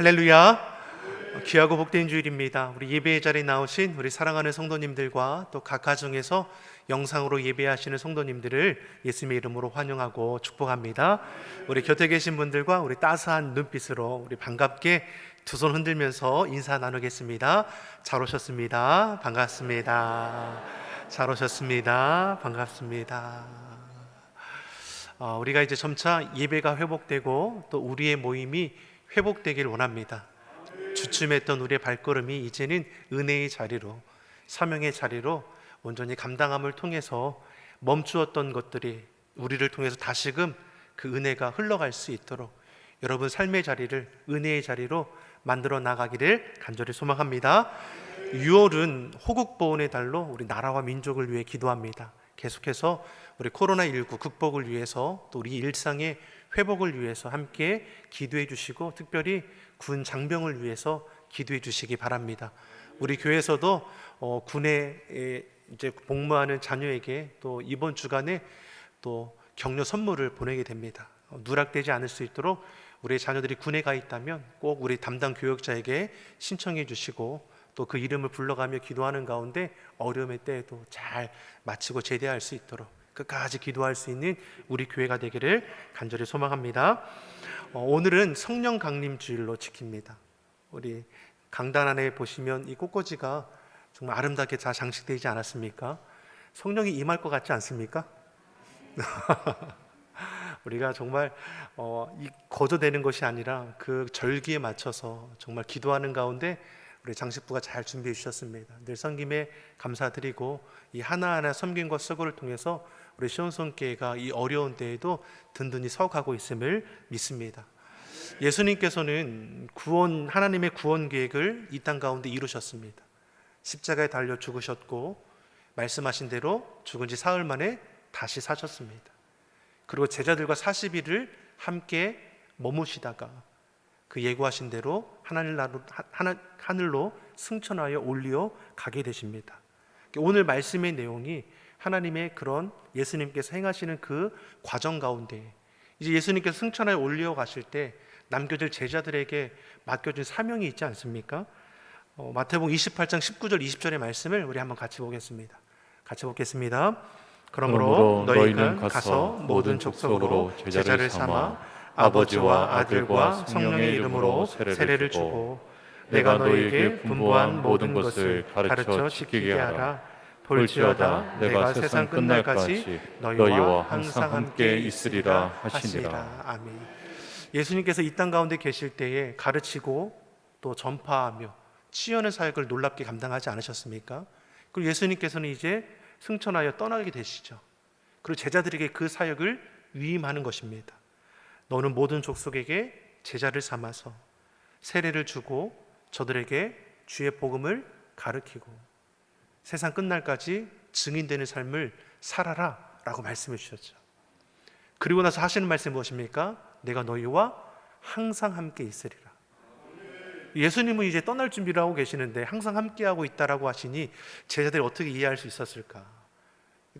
할렐루야. 귀하고 복된 주일입니다. 우리 예배의 자리에 나오신 우리 사랑하는 성도님들과 또 각 가정에서 영상으로 예배하시는 성도님들을 예수님의 이름으로 환영하고 축복합니다. 우리 곁에 계신 분들과 우리 따스한 눈빛으로 우리 반갑게 두 손 흔들면서 인사 나누겠습니다. 잘 오셨습니다. 반갑습니다. 잘 오셨습니다. 반갑습니다. 우리가 이제 점차 예배가 회복되고 또 우리의 모임이 회복되길 원합니다. 주춤했던 우리의 발걸음이 이제는 은혜의 자리로, 사명의 자리로 온전히 감당함을 통해서 멈추었던 것들이 우리를 통해서 다시금 그 은혜가 흘러갈 수 있도록 여러분 삶의 자리를 은혜의 자리로 만들어 나가기를 간절히 소망합니다. 6월은 호국보훈의 달로 우리 나라와 민족을 위해 기도합니다. 계속해서 우리 코로나19 극복을 위해서 또 우리 일상의 회복을 위해서 함께 기도해 주시고 특별히 군 장병을 위해서 기도해 주시기 바랍니다. 우리 교회에서도 군에 이제 복무하는 자녀에게 또 이번 주간에 또 격려 선물을 보내게 됩니다. 누락되지 않을 수 있도록 우리 자녀들이 군에 가 있다면 꼭 우리 담당 교역자에게 신청해 주시고 또 그 이름을 불러가며 기도하는 가운데 어려움의 때에도 잘 마치고 제대할 수 있도록 끝까지 기도할 수 있는 우리 교회가 되기를 간절히 소망합니다. 오늘은 성령 강림 주일로 지킵니다. 우리 강단 안에 보시면 이 꽃꽂이가 정말 아름답게 잘 장식되어 있지 않았습니까? 성령이 임할 것 같지 않습니까? 우리가 정말 거저되는 것이 아니라 그 절기에 맞춰서 정말 기도하는 가운데 우리 장식부가 잘 준비해 주셨습니다. 늘 섬김에 감사드리고 이 하나하나 섬김과 수고를 통해서 우리 시온손교회가 이 어려운 때에도 든든히 서가고 있음을 믿습니다. 예수님께서는 하나님의 구원 계획을 이 땅 가운데 이루셨습니다. 십자가에 달려 죽으셨고 말씀하신 대로 죽은 지 사흘 만에 다시 사셨습니다. 그리고 제자들과 40일을 함께 머무시다가 그 예고하신 대로 하늘로 승천하여 올려 가게 되십니다. 오늘 말씀의 내용이 하나님의 그런 예수님께서 행하시는 그 과정 가운데 이제 예수님께서 승천하여 올려 가실 때 남겨질 제자들에게 맡겨진 사명이 있지 않습니까? 마태복음 28장 19절 20절의 말씀을 우리 한번 같이 보겠습니다. 같이 보겠습니다. 그러므로 너희는 가서 모든 족속으로 제자를 삼아 아버지와 아들과 성령의 이름으로 세례를 주고 내가 너희에게 분부한 모든 것을 가르쳐 지키게 하라. 볼지어다 내가 세상 끝날까지 너희와 항상 함께 있으리라 하시니라. 아멘. 예수님께서 이 땅 가운데 계실 때에 가르치고 또 전파하며 치유하는 사역을 놀랍게 감당하지 않으셨습니까? 그리고 예수님께서는 이제 승천하여 떠나게 되시죠. 그리고 제자들에게 그 사역을 위임하는 것입니다. 너는 모든 족속에게 제자를 삼아서 세례를 주고 저들에게 주의 복음을 가르치고 세상 끝날까지 증인되는 삶을 살아라 라고 말씀해 주셨죠. 그리고 나서 하시는 말씀이 무엇입니까? 내가 너희와 항상 함께 있으리라. 예수님은 이제 떠날 준비를 하고 계시는데 항상 함께하고 있다라고 하시니 제자들이 어떻게 이해할 수 있었을까?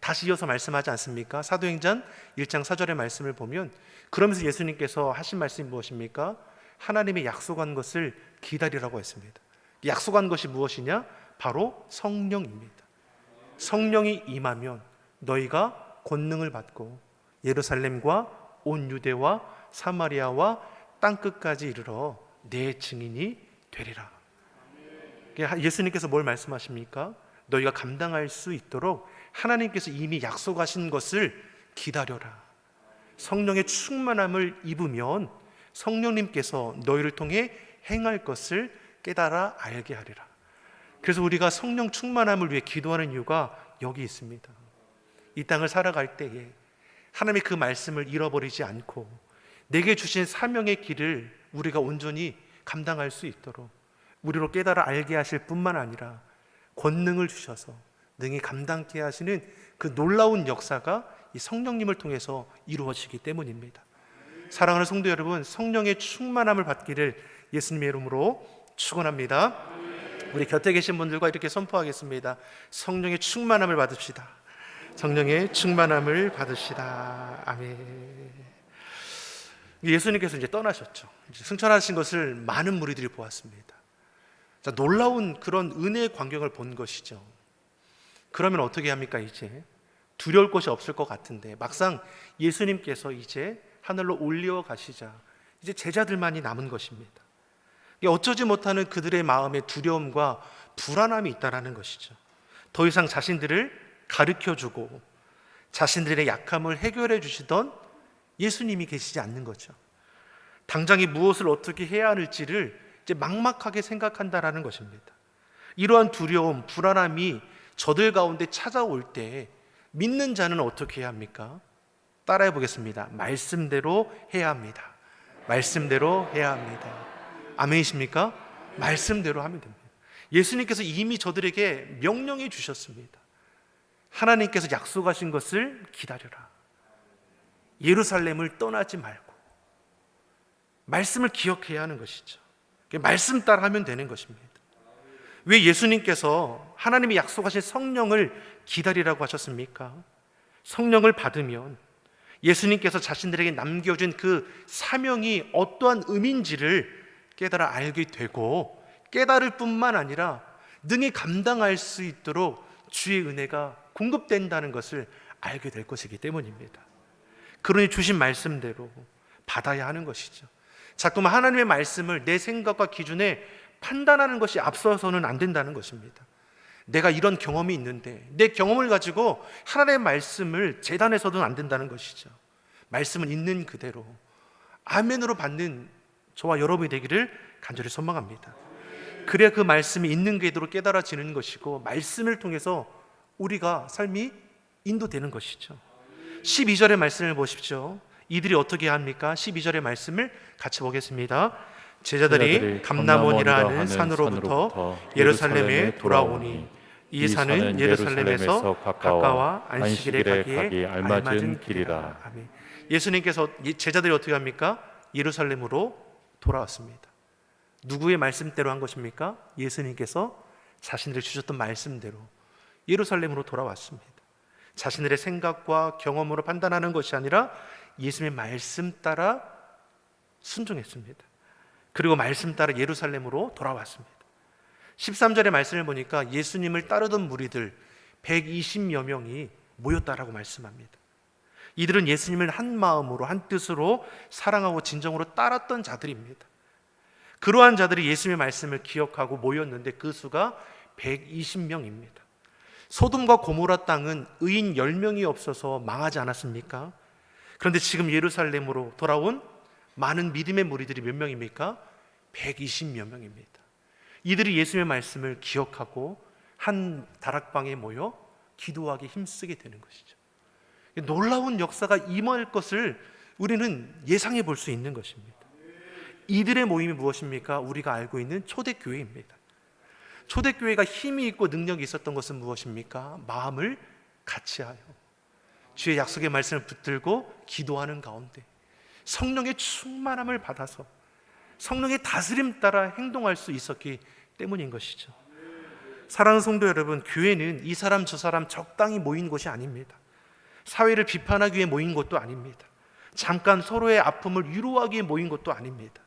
다시 이어서 말씀하지 않습니까? 사도행전 1장 4절의 말씀을 보면 그러면서 예수님께서 하신 말씀이 무엇입니까? 하나님의 약속한 것을 기다리라고 했습니다. 약속한 것이 무엇이냐? 바로 성령입니다. 성령이 임하면 너희가 권능을 받고 예루살렘과 온 유대와 사마리아와 땅끝까지 이르러 내 증인이 되리라. 예수님께서 뭘 말씀하십니까? 너희가 감당할 수 있도록 하나님께서 이미 약속하신 것을 기다려라. 성령의 충만함을 입으면 성령님께서 너희를 통해 행할 것을 깨달아 알게 하리라. 그래서 우리가 성령 충만함을 위해 기도하는 이유가 여기 있습니다. 이 땅을 살아갈 때에 하나님의 그 말씀을 잃어버리지 않고 내게 주신 사명의 길을 우리가 온전히 감당할 수 있도록 우리로 깨달아 알게 하실 뿐만 아니라 권능을 주셔서 능히 감당케 하시는 그 놀라운 역사가 이 성령님을 통해서 이루어지기 때문입니다. 사랑하는 성도 여러분, 성령의 충만함을 받기를 예수님의 이름으로 축원합니다. 우리 곁에 계신 분들과 이렇게 선포하겠습니다. 성령의 충만함을 받읍시다. 성령의 충만함을 받으시다. 아멘. 예수님께서 이제 떠나셨죠. 이제 승천하신 것을 많은 무리들이 보았습니다. 자, 놀라운 그런 은혜의 광경을 본 것이죠. 그러면 어떻게 합니까? 이제 두려울 것이 없을 것 같은데 막상 예수님께서 이제 하늘로 올려가시자 이제 제자들만이 남은 것입니다. 어쩌지 못하는 그들의 마음에 두려움과 불안함이 있다는 것이죠. 더 이상 자신들을 가르쳐주고 자신들의 약함을 해결해 주시던 예수님이 계시지 않는 거죠. 당장에 무엇을 어떻게 해야 할지를 이제 막막하게 생각한다라는 것입니다. 이러한 두려움, 불안함이 저들 가운데 찾아올 때 믿는 자는 어떻게 해야 합니까? 따라해 보겠습니다. 말씀대로 해야 합니다. 말씀대로 해야 합니다. 아멘이십니까? 말씀대로 하면 됩니다. 예수님께서 이미 저들에게 명령해 주셨습니다. 하나님께서 약속하신 것을 기다려라. 예루살렘을 떠나지 말고 말씀을 기억해야 하는 것이죠. 말씀 따라 하면 되는 것입니다. 왜 예수님께서 하나님이 약속하신 성령을 기다리라고 하셨습니까? 성령을 받으면 예수님께서 자신들에게 남겨준 그 사명이 어떠한 의미인지를 깨달아 알게 되고 깨달을 뿐만 아니라 능히 감당할 수 있도록 주의 은혜가 공급된다는 것을 알게 될 것이기 때문입니다. 그러니 주신 말씀대로 받아야 하는 것이죠. 자꾸만 하나님의 말씀을 내 생각과 기준에 판단하는 것이 앞서서는 안 된다는 것입니다. 내가 이런 경험이 있는데 내 경험을 가지고 하나님의 말씀을 재단해서는 안 된다는 것이죠. 말씀은 있는 그대로 아멘으로 받는 저와 여러분이 되기를 간절히 소망합니다. 그래야 그 말씀이 있는 그대로 깨달아지는 것이고 말씀을 통해서 우리가 삶이 인도되는 것이죠. 12절의 말씀을 보십시오. 이들이 어떻게 합니까? 12절의 말씀을 같이 보겠습니다. 제자들이 감람원이라 하는 산으로부터 예루살렘에 돌아오니 이 산은 예루살렘에서 가까워 안식일에 가기에 알맞은 길이라. 아멘. 예수님께서 제자들이 어떻게 합니까? 예루살렘으로 돌아왔습니다. 누구의 말씀대로 한 것입니까? 예수님께서 자신들이 주셨던 말씀대로 예루살렘으로 돌아왔습니다. 자신들의 생각과 경험으로 판단하는 것이 아니라 예수님의 말씀 따라 순종했습니다. 그리고 말씀 따라 예루살렘으로 돌아왔습니다. 13절의 말씀을 보니까 예수님을 따르던 무리들 120여 명이 모였다라고 말씀합니다. 이들은 예수님을 한 마음으로 한 뜻으로 사랑하고 진정으로 따랐던 자들입니다. 그러한 자들이 예수님의 말씀을 기억하고 모였는데 그 수가 120명입니다. 소돔과 고모라 땅은 의인 10명이 없어서 망하지 않았습니까? 그런데 지금 예루살렘으로 돌아온 많은 믿음의 무리들이 몇 명입니까? 120여 명입니다. 이들이 예수님의 말씀을 기억하고 한 다락방에 모여 기도하기 힘쓰게 되는 것이죠. 놀라운 역사가 임할 것을 우리는 예상해 볼 수 있는 것입니다. 이들의 모임이 무엇입니까? 우리가 알고 있는 초대교회입니다. 초대교회가 힘이 있고 능력이 있었던 것은 무엇입니까? 마음을 같이하여 주의 약속의 말씀을 붙들고 기도하는 가운데 성령의 충만함을 받아서 성령의 다스림 따라 행동할 수 있었기 때문인 것이죠. 사랑하는 성도 여러분, 교회는 이 사람 저 사람 적당히 모인 곳이 아닙니다. 사회를 비판하기 위해 모인 것도 아닙니다. 잠깐 서로의 아픔을 위로하기 위해 모인 것도 아닙니다.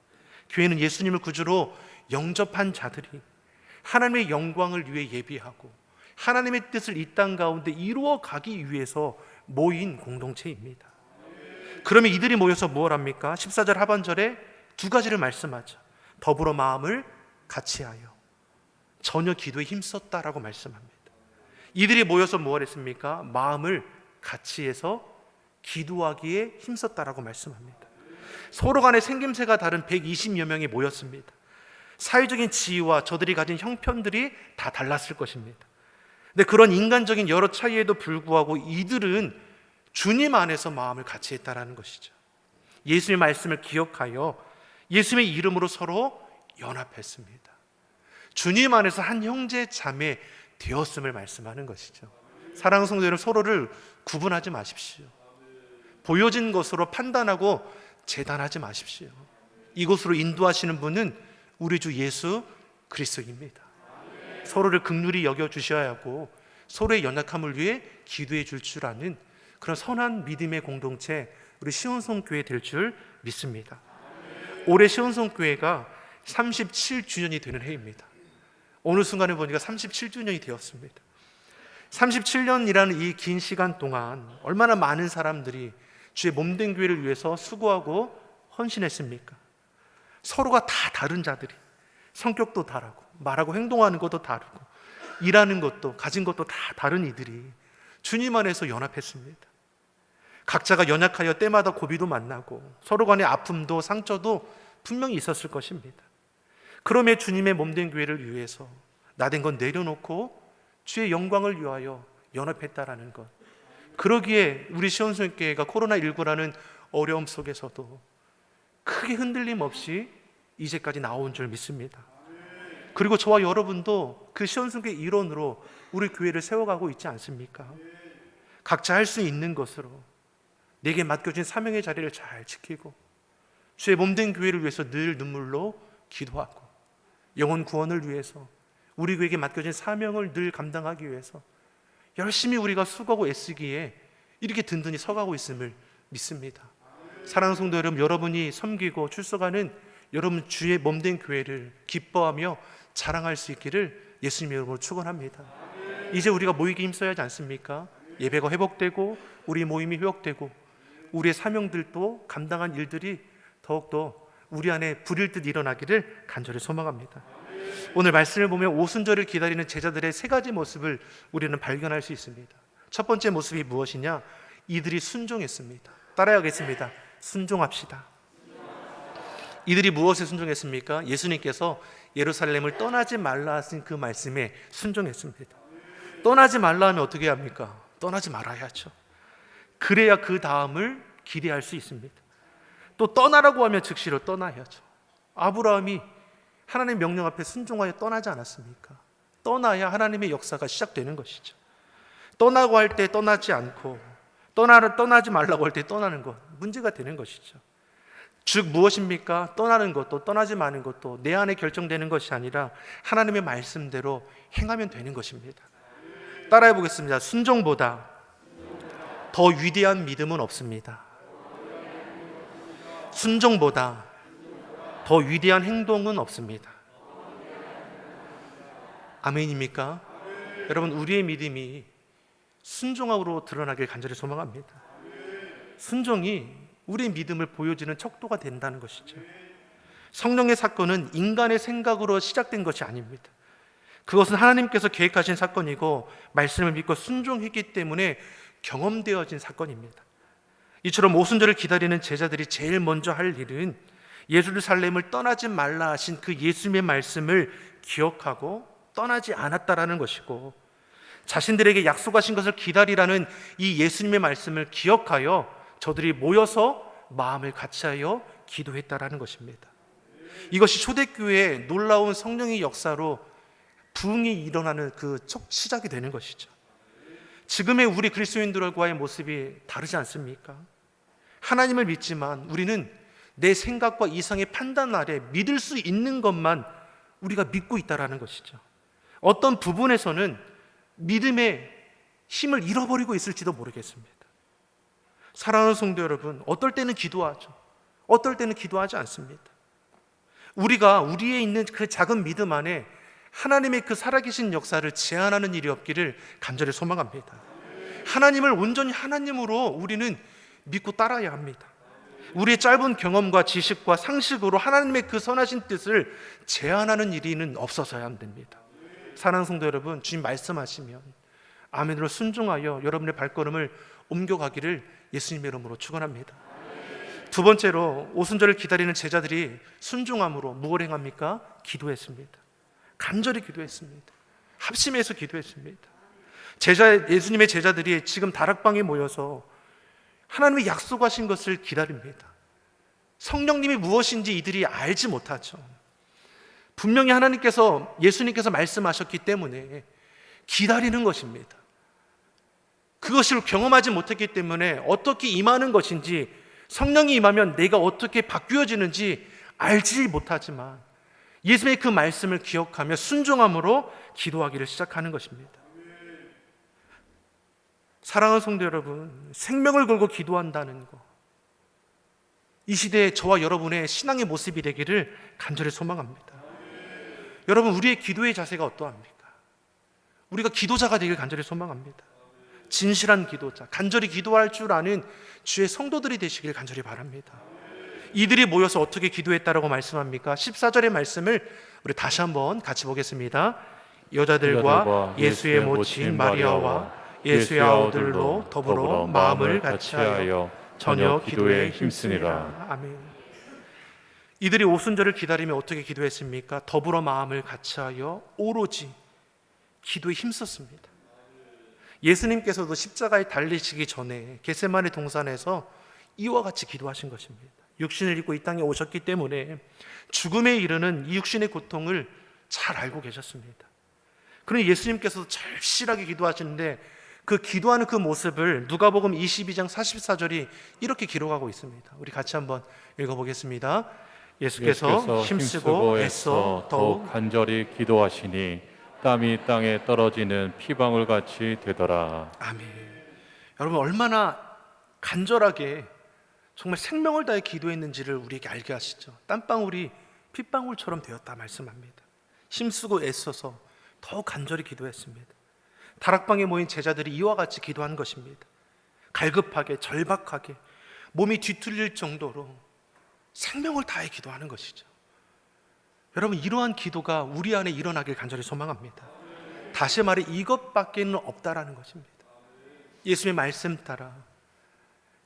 교회는 예수님을 구주로 영접한 자들이 하나님의 영광을 위해 예비하고 하나님의 뜻을 이 땅 가운데 이루어 가기 위해서 모인 공동체입니다. 그러면 이들이 모여서 무엇 합니까? 14절 하반절에 두 가지를 말씀하죠. 더불어 마음을 같이하여 전혀 기도에 힘썼다라고 말씀합니다. 이들이 모여서 무엇 했습니까? 마음을 같이해서 기도하기에 힘썼다라고 말씀합니다. 서로 간의 생김새가 다른 120여 명이 모였습니다. 사회적인 지위와 저들이 가진 형편들이 다 달랐을 것입니다. 근데 그런 인간적인 여러 차이에도 불구하고 이들은 주님 안에서 마음을 같이 했다라는 것이죠. 예수님의 말씀을 기억하여 예수님의 이름으로 서로 연합했습니다. 주님 안에서 한 형제 자매 되었음을 말씀하는 것이죠. 사랑하는 성도 여러분, 서로를 구분하지 마십시오. 보여진 것으로 판단하고 재단하지 마십시오. 이곳으로 인도하시는 분은 우리 주 예수 그리스도입니다. 서로를 긍휼히 여겨주셔야 하고 서로의 연약함을 위해 기도해 줄 아는 그런 선한 믿음의 공동체, 우리 시온성교회 될 줄 믿습니다. 올해 시온성교회가 37주년이 되는 해입니다. 어느 순간에 보니까 37주년이 되었습니다. 37년이라는 이 긴 시간 동안 얼마나 많은 사람들이 주의 몸된 교회를 위해서 수고하고 헌신했습니까? 서로가 다 다른 자들이, 성격도 다르고 말하고 행동하는 것도 다르고 일하는 것도 가진 것도 다 다른 이들이 주님 안에서 연합했습니다. 각자가 연약하여 때마다 고비도 만나고 서로 간의 아픔도 상처도 분명히 있었을 것입니다. 그럼에 주님의 몸된 교회를 위해서 나된 건 내려놓고 주의 영광을 위하여 연합했다라는 것, 그러기에 우리 시온성교회가 코로나19라는 어려움 속에서도 크게 흔들림 없이 이제까지 나온 줄 믿습니다. 그리고 저와 여러분도 그 시온성교회 일원으로 우리 교회를 세워가고 있지 않습니까? 각자 할 수 있는 것으로 내게 맡겨진 사명의 자리를 잘 지키고 주의 몸된 교회를 위해서 늘 눈물로 기도하고 영혼 구원을 위해서 우리 교회에게 맡겨진 사명을 늘 감당하기 위해서 열심히 우리가 수고하고 애쓰기에 이렇게 든든히 서가고 있음을 믿습니다. 사랑하는 성도 여러분, 여러분이 섬기고 출석하는 여러분 주의 몸된 교회를 기뻐하며 자랑할 수 있기를 예수님의 이름으로 축원합니다. 이제 우리가 모이기 힘써야 하지 않습니까? 예배가 회복되고 우리 모임이 회복되고 우리의 사명들도 감당한 일들이 더욱더 우리 안에 불일 듯 일어나기를 간절히 소망합니다. 오늘 말씀을 보면 오순절을 기다리는 제자들의 세 가지 모습을 우리는 발견할 수 있습니다. 첫 번째 모습이 무엇이냐? 이들이 순종했습니다. 따라하겠습니다. 순종합시다. 이들이 무엇에 순종했습니까? 예수님께서 예루살렘을 떠나지 말라 하신 그 말씀에 순종했습니다. 떠나지 말라 하면 어떻게 합니까? 떠나지 말아야죠. 그래야 그 다음을 기대할 수 있습니다. 또 떠나라고 하면 즉시로 떠나야죠. 아브라함이 하나님의 명령 앞에 순종하여 떠나지 않았습니까? 떠나야 하나님의 역사가 시작되는 것이죠. 떠나고 할 때 떠나지 않고 떠나지 말라고 할 때 떠나는 것, 문제가 되는 것이죠. 즉 무엇입니까? 떠나는 것도 떠나지 마는 것도 내 안에 결정되는 것이 아니라 하나님의 말씀대로 행하면 되는 것입니다. 따라해 보겠습니다. 순종보다 더 위대한 믿음은 없습니다. 순종보다 더 위대한 행동은 없습니다. 아멘입니까? 여러분, 우리의 믿음이 순종함으로 드러나길 간절히 소망합니다. 순종이 우리의 믿음을 보여주는 척도가 된다는 것이죠. 성령의 사건은 인간의 생각으로 시작된 것이 아닙니다. 그것은 하나님께서 계획하신 사건이고 말씀을 믿고 순종했기 때문에 경험되어진 사건입니다. 이처럼 오순절을 기다리는 제자들이 제일 먼저 할 일은 예루살렘을 떠나지 말라 하신 그 예수님의 말씀을 기억하고 떠나지 않았다라는 것이고, 자신들에게 약속하신 것을 기다리라는 이 예수님의 말씀을 기억하여 저들이 모여서 마음을 같이하여 기도했다라는 것입니다. 이것이 초대교회의 놀라운 성령의 역사로 부흥이 일어나는 그 시작이 되는 것이죠. 지금의 우리 그리스도인들과의 모습이 다르지 않습니까? 하나님을 믿지만 우리는 내 생각과 이상의 판단 아래 믿을 수 있는 것만 우리가 믿고 있다라는 것이죠. 어떤 부분에서는 믿음의 힘을 잃어버리고 있을지도 모르겠습니다. 사랑하는 성도 여러분, 어떨 때는 기도하죠. 어떨 때는 기도하지 않습니다. 우리가 우리에 있는 그 작은 믿음 안에 하나님의 그 살아계신 역사를 제한하는 일이 없기를 간절히 소망합니다. 하나님을 온전히 하나님으로 우리는 믿고 따라야 합니다. 우리의 짧은 경험과 지식과 상식으로 하나님의 그 선하신 뜻을 제한하는 일은 없어서야 합니다. 사랑하는 성도 여러분, 주님 말씀하시면 아멘으로 순종하여 여러분의 발걸음을 옮겨가기를 예수님의 이름으로 축원합니다. 두 번째로 오순절을 기다리는 제자들이 순종함으로 무엇을 행합니까? 기도했습니다. 간절히 기도했습니다. 합심해서 기도했습니다. 예수님의 제자들이 지금 다락방에 모여서 하나님의 약속하신 것을 기다립니다. 성령님이 무엇인지 이들이 알지 못하죠. 분명히 예수님께서 말씀하셨기 때문에 기다리는 것입니다. 그것을 경험하지 못했기 때문에 어떻게 임하는 것인지, 성령이 임하면 내가 어떻게 바뀌어지는지 알지 못하지만 예수님의 그 말씀을 기억하며 순종함으로 기도하기를 시작하는 것입니다. 사랑하는 성도 여러분, 생명을 걸고 기도한다는 것, 이 시대에 저와 여러분의 신앙의 모습이 되기를 간절히 소망합니다. 여러분, 우리의 기도의 자세가 어떠합니까? 우리가 기도자가 되길 간절히 소망합니다. 진실한 기도자, 간절히 기도할 줄 아는 주의 성도들이 되시길 간절히 바랍니다. 이들이 모여서 어떻게 기도했다라고 말씀합니까? 14절의 말씀을 우리 다시 한번 같이 보겠습니다. 여자들과 예수의 모친 마리아와 예수의 아우들로 더불어 마음을 같이하여 저녁 기도에 힘쓰니라. 아멘. 이들이 오순절을 기다리며 어떻게 기도했습니까? 더불어 마음을 같이하여 오로지 기도에 힘썼습니다. 예수님께서도 십자가에 달리시기 전에 겟세마네 동산에서 이와 같이 기도하신 것입니다. 육신을 입고 이 땅에 오셨기 때문에 죽음에 이르는 이 육신의 고통을 잘 알고 계셨습니다. 그러니 예수님께서도 절실하게 기도하시는데 그 기도하는 그 모습을 누가복음 22장 44절이 이렇게 기록하고 있습니다. 우리 같이 한번 읽어보겠습니다. 예수께서 힘쓰고 애써 더욱 간절히 기도하시니 땀이 땅에 떨어지는 피방울같이 되더라. 아멘. 여러분, 얼마나 간절하게 정말 생명을 다해 기도했는지를 우리에게 알게 하시죠. 땀방울이 핏방울처럼 되었다 말씀합니다. 힘쓰고 애써서 더욱 간절히 기도했습니다. 다락방에 모인 제자들이 이와 같이 기도한 것입니다. 갈급하게 절박하게 몸이 뒤틀릴 정도로 생명을 다해 기도하는 것이죠. 여러분, 이러한 기도가 우리 안에 일어나길 간절히 소망합니다. 다시 말해 이것밖에는 없다라는 것입니다. 예수님의 말씀 따라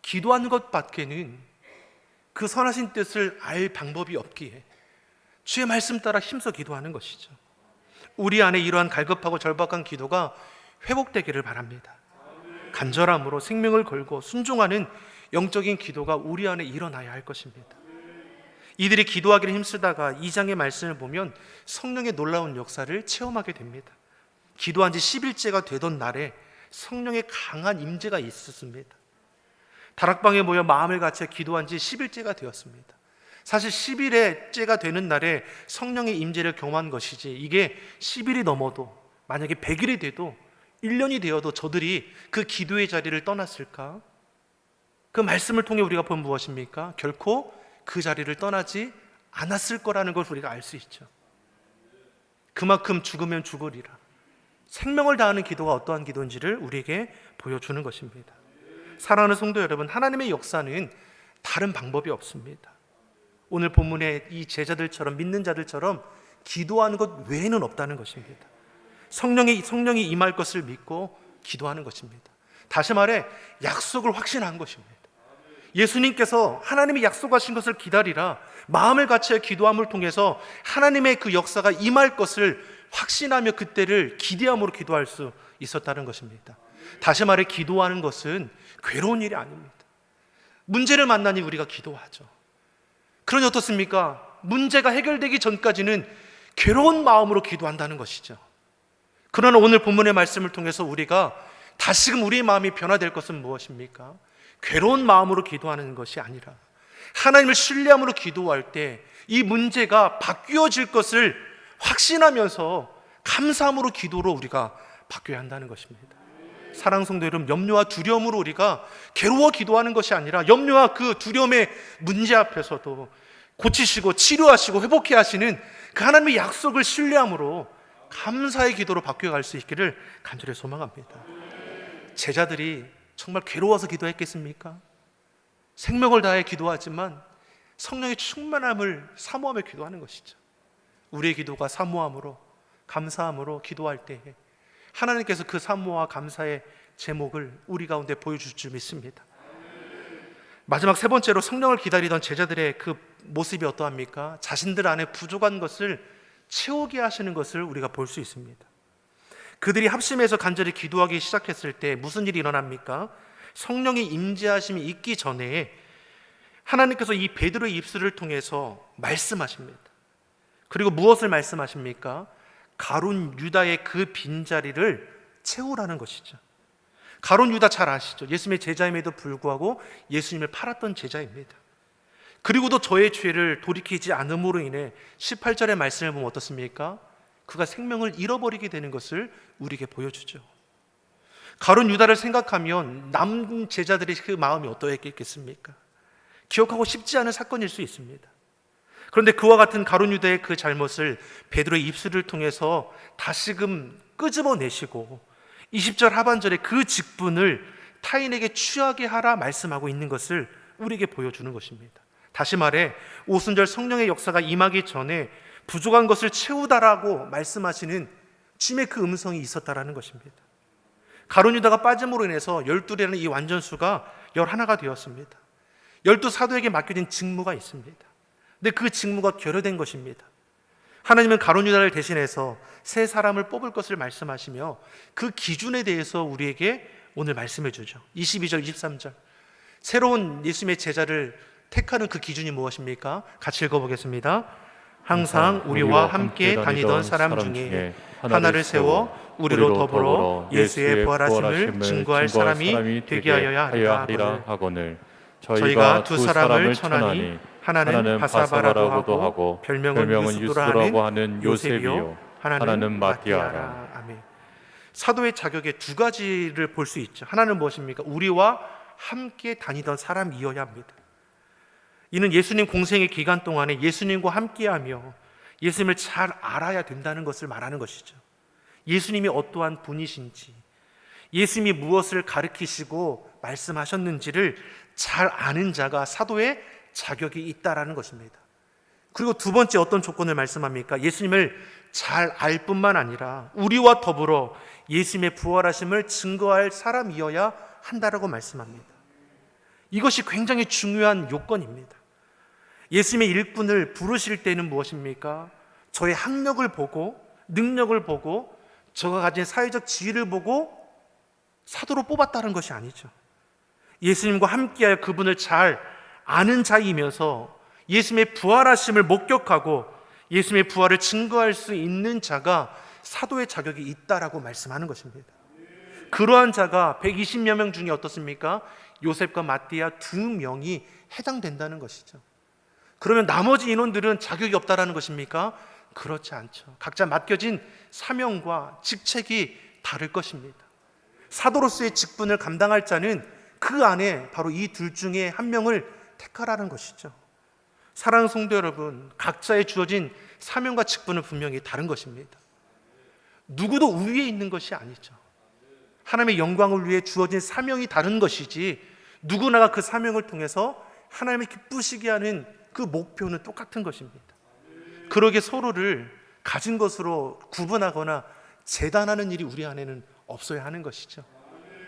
기도하는 것밖에는 그 선하신 뜻을 알 방법이 없기에 주의 말씀 따라 힘써 기도하는 것이죠. 우리 안에 이러한 갈급하고 절박한 기도가 회복되기를 바랍니다. 간절함으로 생명을 걸고 순종하는 영적인 기도가 우리 안에 일어나야 할 것입니다. 이들이 기도하기를 힘쓰다가 2장의 말씀을 보면 성령의 놀라운 역사를 체험하게 됩니다. 기도한 지 10일째가 되던 날에 성령의 강한 임재가 있었습니다. 다락방에 모여 마음을 같이 기도한 지 10일째가 되었습니다. 사실 10일째가 되는 날에 성령의 임재를 경험한 것이지, 이게 10일이 넘어도 만약에 100일이 돼도 1년이 되어도 저들이 그 기도의 자리를 떠났을까? 그 말씀을 통해 우리가 본 무엇입니까? 결코 그 자리를 떠나지 않았을 거라는 걸 우리가 알 수 있죠. 그만큼 죽으면 죽으리라. 생명을 다하는 기도가 어떠한 기도인지를 우리에게 보여주는 것입니다. 사랑하는 성도 여러분, 하나님의 역사는 다른 방법이 없습니다. 오늘 본문의 이 제자들처럼, 믿는 자들처럼 기도하는 것 외에는 없다는 것입니다. 성령이 임할 것을 믿고 기도하는 것입니다. 다시 말해 약속을 확신한 것입니다. 예수님께서 하나님이 약속하신 것을 기다리라, 마음을 같이 기도함을 통해서 하나님의 그 역사가 임할 것을 확신하며 그때를 기대함으로 기도할 수 있었다는 것입니다. 다시 말해 기도하는 것은 괴로운 일이 아닙니다. 문제를 만나니 우리가 기도하죠. 그러니 어떻습니까? 문제가 해결되기 전까지는 괴로운 마음으로 기도한다는 것이죠. 그러나 오늘 본문의 말씀을 통해서 우리가 다시금 우리의 마음이 변화될 것은 무엇입니까? 괴로운 마음으로 기도하는 것이 아니라 하나님을 신뢰함으로 기도할 때 이 문제가 바뀌어질 것을 확신하면서 감사함으로 기도로 우리가 바뀌어야 한다는 것입니다. 사랑하는 성도 여러분, 염려와 두려움으로 우리가 괴로워 기도하는 것이 아니라 염려와 그 두려움의 문제 앞에서도 고치시고 치료하시고 회복해 하시는 그 하나님의 약속을 신뢰함으로 감사의 기도로 바뀌어갈 수 있기를 간절히 소망합니다. 제자들이 정말 괴로워서 기도했겠습니까? 생명을 다해 기도하지만 성령의 충만함을 사모하며 기도하는 것이죠. 우리의 기도가 사모함으로, 감사함으로 기도할 때에 하나님께서 그 사모와 감사의 제목을 우리 가운데 보여줄 줄 믿습니다. 마지막 세 번째로 성령을 기다리던 제자들의 그 모습이 어떠합니까? 자신들 안에 부족한 것을 채우게 하시는 것을 우리가 볼 수 있습니다. 그들이 합심해서 간절히 기도하기 시작했을 때 무슨 일이 일어납니까? 성령의 임재하심이 있기 전에 하나님께서 이 베드로의 입술을 통해서 말씀하십니다. 그리고 무엇을 말씀하십니까? 가룟 유다의 그 빈자리를 채우라는 것이죠. 가룟 유다 잘 아시죠? 예수님의 제자임에도 불구하고 예수님을 팔았던 제자입니다. 그리고도 저의 죄를 돌이키지 않음으로 인해 18절의 말씀을 보면 어떻습니까? 그가 생명을 잃어버리게 되는 것을 우리에게 보여주죠. 가룟 유다를 생각하면 남은 제자들의 그 마음이 어떠했겠습니까? 기억하고 싶지 않은 사건일 수 있습니다. 그런데 그와 같은 가룟 유다의 그 잘못을 베드로의 입술을 통해서 다시금 끄집어내시고 20절 하반절에 그 직분을 타인에게 취하게 하라 말씀하고 있는 것을 우리에게 보여주는 것입니다. 다시 말해 오순절 성령의 역사가 임하기 전에 부족한 것을 채우다라고 말씀하시는 주님의 그 음성이 있었다라는 것입니다. 가룟 유다가 빠짐으로 인해서 12라는 이 완전수가 11가 되었습니다. 12사도에게 맡겨진 직무가 있습니다. 근데 그 직무가 결여된 것입니다. 하나님은 가룟 유다를 대신해서 세 사람을 뽑을 것을 말씀하시며 그 기준에 대해서 우리에게 오늘 말씀해 주죠. 22절, 23절. 새로운 예수님의 제자를 택하는 그 기준이 무엇입니까? 같이 읽어보겠습니다. 항상 우리와 함께 다니던 사람 중에 하나를 세워 우리로 더불어 예수의 부활하심을 증거할 사람이 되게 하여야 하리라 하거늘 저희가 두 사람을 천하니 하나는 바사바라고 하고 별명은 유스도라고 하는 요셉이요 하나는 마띠아라. 아멘. 사도의 자격에 두 가지를 볼 수 있죠. 하나는 무엇입니까? 우리와 함께 다니던 사람이어야 합니다. 이는 예수님 공생의 기간 동안에 예수님과 함께하며 예수님을 잘 알아야 된다는 것을 말하는 것이죠. 예수님이 어떠한 분이신지, 예수님이 무엇을 가르치시고 말씀하셨는지를 잘 아는 자가 사도의 자격이 있다라는 것입니다. 그리고 두 번째 어떤 조건을 말씀합니까? 예수님을 잘 알 뿐만 아니라 우리와 더불어 예수님의 부활하심을 증거할 사람이어야 한다라고 말씀합니다. 이것이 굉장히 중요한 요건입니다. 예수님의 일꾼을 부르실 때는 무엇입니까? 저의 학력을 보고 능력을 보고 저가 가진 사회적 지위를 보고 사도로 뽑았다는 것이 아니죠. 예수님과 함께하여 그분을 잘 아는 자이면서 예수님의 부활하심을 목격하고 예수님의 부활을 증거할 수 있는 자가 사도의 자격이 있다라고 말씀하는 것입니다. 그러한 자가 120여 명 중에 어떻습니까? 요셉과 마띠아 두 명이 해당된다는 것이죠. 그러면 나머지 인원들은 자격이 없다라는 것입니까? 그렇지 않죠. 각자 맡겨진 사명과 직책이 다를 것입니다. 사도로서의 직분을 감당할 자는 그 안에 바로 이 둘 중에 한 명을 택하라는 것이죠. 사랑하는 성도 여러분, 각자의 주어진 사명과 직분은 분명히 다른 것입니다. 누구도 우위에 있는 것이 아니죠. 하나님의 영광을 위해 주어진 사명이 다른 것이지 누구나가 그 사명을 통해서 하나님을 기쁘시게 하는 그 목표는 똑같은 것입니다. 그러게 서로를 가진 것으로 구분하거나 재단하는 일이 우리 안에는 없어야 하는 것이죠.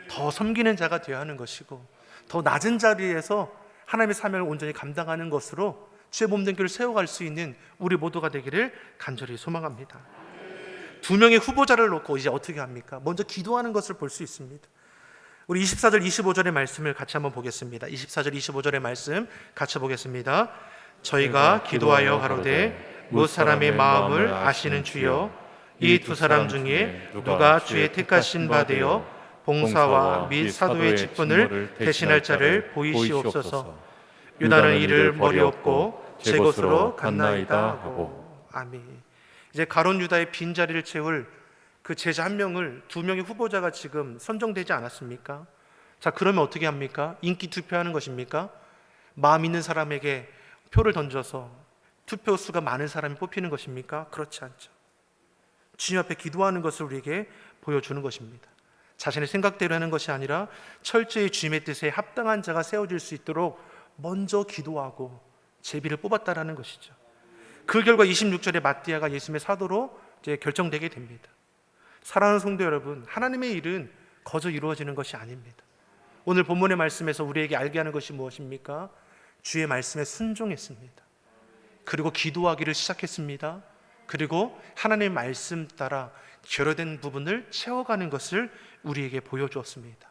더 섬기는 자가 되어야 하는 것이고 더 낮은 자리에서 하나님의 사명을 온전히 감당하는 것으로 주의 몸된 교회를 세워갈 수 있는 우리 모두가 되기를 간절히 소망합니다. 두 명의 후보자를 놓고 이제 어떻게 합니까? 먼저 기도하는 것을 볼 수 있습니다. 우리 24절 25절의 말씀을 같이 한번 보겠습니다. 24절 25절의 말씀 같이 보겠습니다. 저희가 기도하여 가로되 무 사람의 마음을 아시는 주여 이 두 사람 중에 누가 주의 택하신 바 되어 봉사와 및 사도의 직분을 대신할 자를 보이시옵소서. 유다는 이를 머리 없고 제 것으로 갔나이다 하고. 아멘. 이제 가룟 유다의 빈자리를 채울 그 제자 한 명을 두 명의 후보자가 지금 선정되지 않았습니까? 자, 그러면 어떻게 합니까? 인기 투표하는 것입니까? 마음 있는 사람에게 표를 던져서 투표 수가 많은 사람이 뽑히는 것입니까? 그렇지 않죠. 주님 앞에 기도하는 것을 우리에게 보여주는 것입니다. 자신의 생각대로 하는 것이 아니라 철저히 주님의 뜻에 합당한 자가 세워질 수 있도록 먼저 기도하고 제비를 뽑았다라는 것이죠. 그 결과 26절에 마띠아가 예수님의 사도로 이제 결정되게 됩니다. 사랑하는 성도 여러분, 하나님의 일은 거저 이루어지는 것이 아닙니다. 오늘 본문의 말씀에서 우리에게 알게 하는 것이 무엇입니까? 주의 말씀에 순종했습니다. 그리고 기도하기를 시작했습니다. 그리고 하나님의 말씀 따라 결여된 부분을 채워가는 것을 우리에게 보여주었습니다.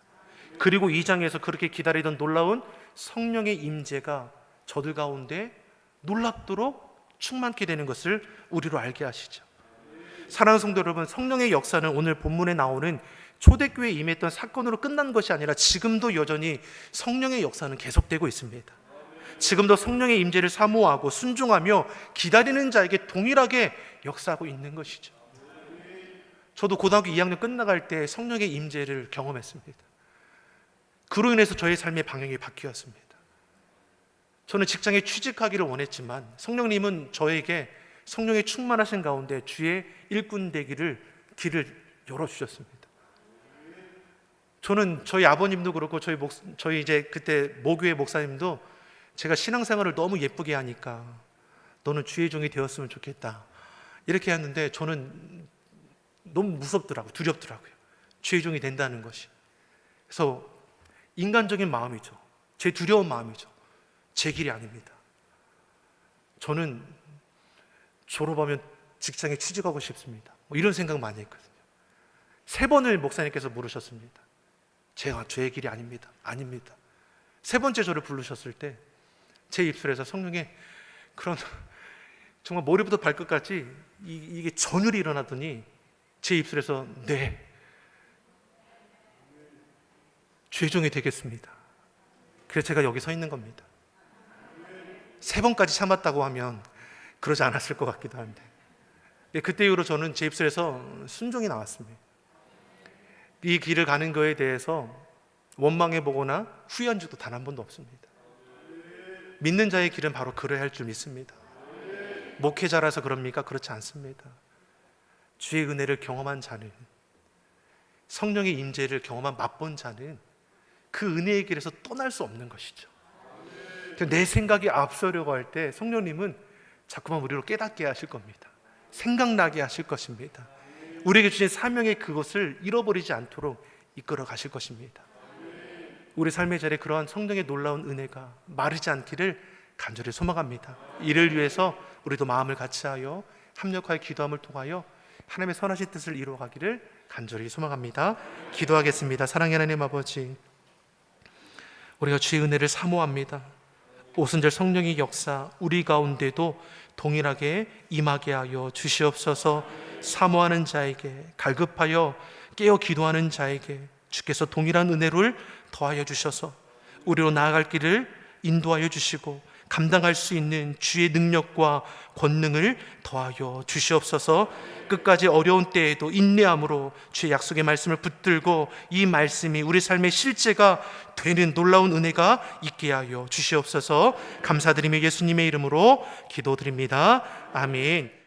그리고 2장에서 그렇게 기다리던 놀라운 성령의 임재가 저들 가운데 놀랍도록 충만케 되는 것을 우리로 알게 하시죠. 사랑하는 성도 여러분, 성령의 역사는 오늘 본문에 나오는 초대교회에 임했던 사건으로 끝난 것이 아니라 지금도 여전히 성령의 역사는 계속되고 있습니다. 지금도 성령의 임재를 사모하고 순종하며 기다리는 자에게 동일하게 역사하고 있는 것이죠. 저도 고등학교 2학년 끝나갈 때 성령의 임재를 경험했습니다. 그로 인해서 저의 삶의 방향이 바뀌었습니다. 저는 직장에 취직하기를 원했지만 성령님은 저에게 성령의 충만하신 가운데 주의 일꾼 되기를 길을 열어주셨습니다. 저는 저희 아버님도 그렇고 저희 이제 그때 모교회 목사님도 제가 신앙생활을 너무 예쁘게 하니까 너는 주의 종이 되었으면 좋겠다 이렇게 했는데 저는 너무 무섭더라고요. 두렵더라고요. 주의 종이 된다는 것이. 그래서 인간적인 마음이죠. 제 두려운 마음이죠. 제 길이 아닙니다. 저는 졸업하면 직장에 취직하고 싶습니다. 뭐 이런 생각 많이 했거든요. 3번을 목사님께서 물으셨습니다. 제 길이 아닙니다. 아닙니다. 3번째 저를 부르셨을 때 제 입술에서 성령의 그런 정말 머리부터 발끝까지 이게 전율이 일어나더니 제 입술에서 네, 주의 종이 되겠습니다. 그래서 제가 여기 서 있는 겁니다. 3번까지 참았다고 하면 그러지 않았을 것 같기도 한데 그때 이후로 저는 제 입술에서 순종이 나왔습니다. 이 길을 가는 거에 대해서 원망해 보거나 후회한 적도 단 한 번도 없습니다. 믿는 자의 길은 바로 그래야 할 줄 믿습니다. 목회자라서 그럽니까? 그렇지 않습니다. 주의 은혜를 경험한 자는, 성령의 임재를 경험한 맛본 자는 그 은혜의 길에서 떠날 수 없는 것이죠. 내 생각이 앞서려고 할 때 성령님은 자꾸만 우리로 깨닫게 하실 겁니다. 생각나게 하실 것입니다. 우리에게 주신 사명의 그것을 잃어버리지 않도록 이끌어 가실 것입니다. 우리 삶의 자리에 그러한 성령의 놀라운 은혜가 마르지 않기를 간절히 소망합니다. 이를 위해서 우리도 마음을 같이하여 합력하여 기도함을 통하여 하나님의 선하신 뜻을 이루어가기를 간절히 소망합니다. 기도하겠습니다. 사랑의 하나님 아버지, 우리가 주의 은혜를 사모합니다. 오순절 성령의 역사 우리 가운데도 동일하게 임하게 하여 주시옵소서. 사모하는 자에게, 갈급하여 깨어 기도하는 자에게 주께서 동일한 은혜를 더하여 주셔서 우리로 나아갈 길을 인도하여 주시고 감당할 수 있는 주의 능력과 권능을 더하여 주시옵소서. 끝까지 어려운 때에도 인내함으로 주의 약속의 말씀을 붙들고 이 말씀이 우리 삶의 실제가 되는 놀라운 은혜가 있게 하여 주시옵소서. 감사드리며 예수님의 이름으로 기도드립니다. 아멘.